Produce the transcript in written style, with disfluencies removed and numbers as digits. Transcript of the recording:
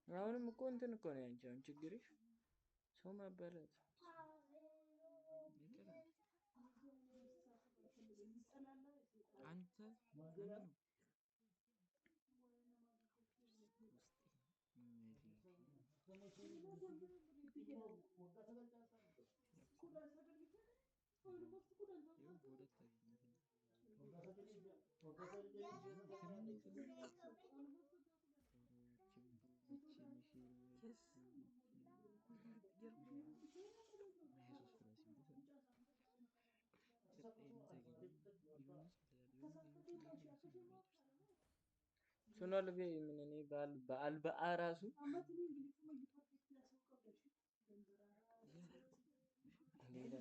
አሁንም እኮ እንትን እኮ ነው ያንቺ አሁን ችግርሽ ሰው ማበላት አንተ ሱናል ምን እኔ በዓል በአራሱ ሌላ